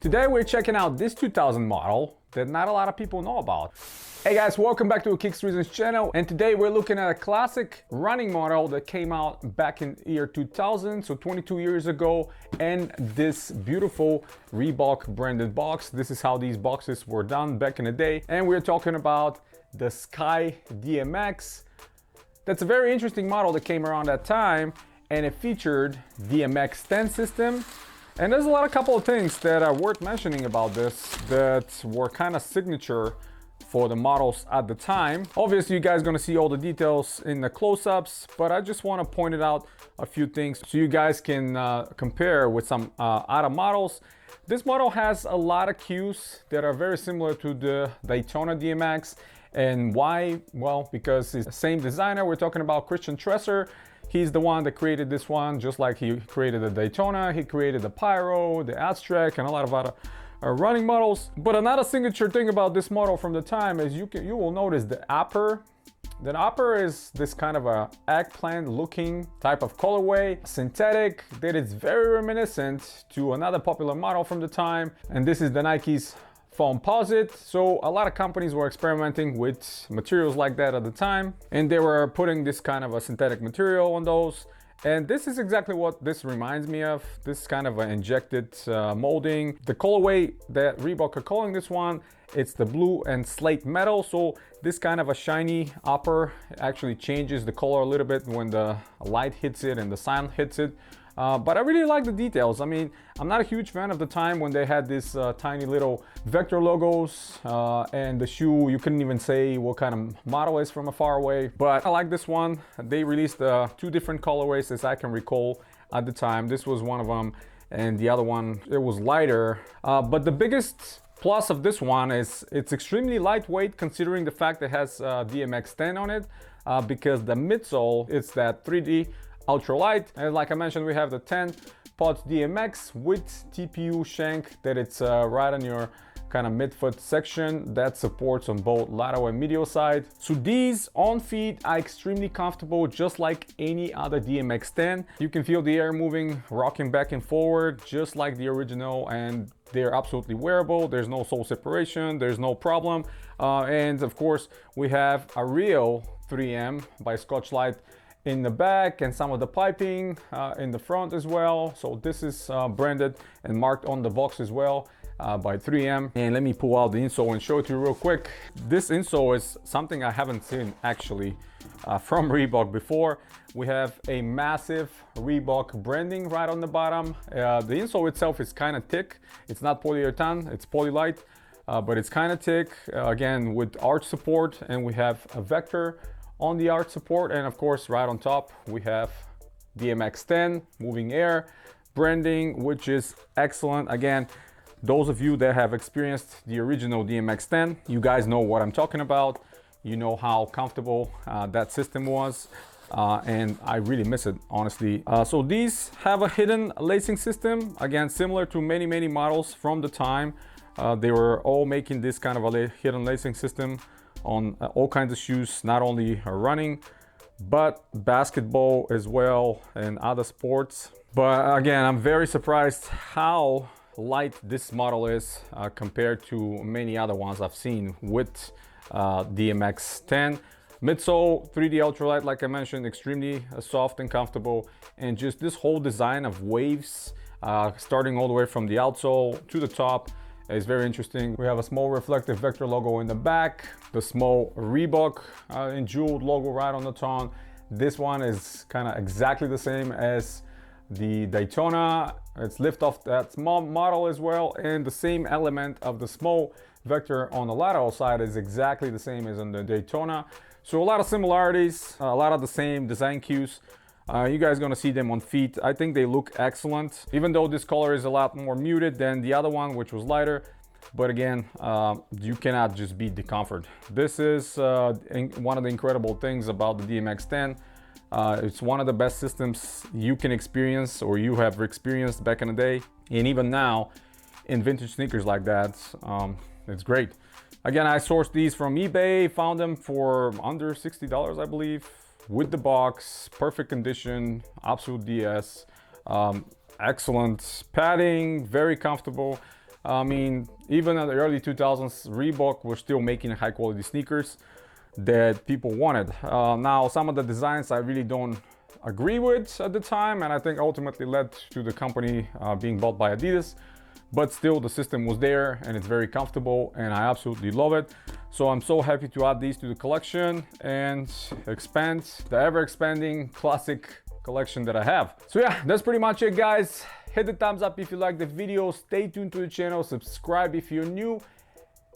Today we're checking out this 2000 model that not a lot of people know about. Hey guys, welcome back to a Kicks Reasons channel, and today we're looking at a classic running model that came out back in year 2000, so 22 years ago, and this beautiful Reebok branded box. This is how these boxes were done back in the day, and we're talking about the Sky DMX. That's a very interesting model that came around that time, and it featured DMX 10 system. And there's a couple of things that are worth mentioning about this that were kind of signature for the models at the time. Obviously, you guys are gonna see all the details in the close-ups, but I just wanna point it out a few things so you guys can compare with some other models. This model has a lot of cues that are very similar to the Daytona DMX. And why? Well, because it's the same designer. We're talking about Christian Tresser. He's the one that created this one, just like he created the Daytona, he created the Pyro, the Aztrek, and a lot of other running models. But another signature thing about this model from the time is you will notice the upper. The upper is this kind of a eggplant looking type of colorway, synthetic, that is very reminiscent to another popular model from the time. And this is the Nike's Foamposite. So a lot of companies were experimenting with materials like that at the time, and they were putting this kind of a synthetic material on those. And this is exactly what this reminds me of. This kind of an injected molding. The colorway that Reebok are calling this one, it's the blue and slate metal. So this kind of a shiny upper actually changes the color a little bit when the light hits it and the sun hits it. But I really like the details. I mean, I'm not a huge fan of the time when they had these tiny little vector logos and the shoe, you couldn't even say what kind of model is from afar away. But I like this one. They released two different colorways as I can recall at the time. This was one of them, and the other one, it was lighter. But the biggest plus of this one is it's extremely lightweight considering the fact that it has DMX 10 on it, because the midsole, it's that 3D ultralight, and like I mentioned, we have the 10 pods DMX with TPU shank that it's right on your kind of midfoot section that supports on both lateral and medial side. So these on feet are extremely comfortable, just like any other DMX 10. You can feel the air moving, rocking back and forward, just like the original, and they're absolutely wearable. There's no sole separation, there's no problem. And of course, we have a real 3M by Scotchlite in the back, and some of the piping in the front as well. So this is branded and marked on the box as well by 3M. And let me pull out the insole and show it to you real quick. This insole is something I haven't seen actually from Reebok before. We have a massive Reebok branding right on the bottom. The insole itself is kind of thick. It's not polyurethane, it's polylite, but it's kind of thick, again with arch support, and we have a vector on the arch support, and of course right on top we have DMX 10 moving air branding, which is excellent. Again, those of you that have experienced the original DMX 10, you guys know what I'm talking about. You know how comfortable that system was, and I really miss it, honestly. So these have a hidden lacing system, again similar to many models from the time. They were all making this kind of a hidden lacing system on all kinds of shoes, not only running, but basketball as well and other sports. But again, I'm very surprised how light this model is compared to many other ones I've seen with DMX 10. Midsole 3D ultralight, like I mentioned, extremely soft and comfortable, and just this whole design of waves starting all the way from the outsole to the top is very interesting. We have a small reflective vector logo in the back, the small Reebok in jeweled logo right on the tongue. This one is kind of exactly the same as the Daytona. It's lift off that small model as well, and the same element of the small vector on the lateral side is exactly the same as on the Daytona. So a lot of similarities, a lot of the same design cues. You guys are gonna see them on feet. I think they look excellent, even though this color is a lot more muted than the other one, which was lighter. But again, you cannot just beat the comfort. This is one of the incredible things about the DMX 10. It's one of the best systems you can experience, or you have experienced back in the day. And even now, in vintage sneakers like that, it's great. Again, I sourced these from eBay, found them for under $60, I believe, with the box, perfect condition, absolute DS, excellent padding, very comfortable. I mean, even in the early 2000s, Reebok was still making high quality sneakers that people wanted. Now, some of the designs I really don't agree with at the time, and I think ultimately led to the company being bought by Adidas. But still, the system was there and it's very comfortable and I absolutely love it. So I'm so happy to add these to the collection and expand the ever expanding classic collection that I have. So yeah, that's pretty much it, guys. Hit the thumbs up if you like the video, stay tuned to the channel, subscribe if you're new.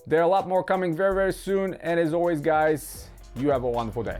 There are a lot more coming very, very soon. And as always, guys, you have a wonderful day.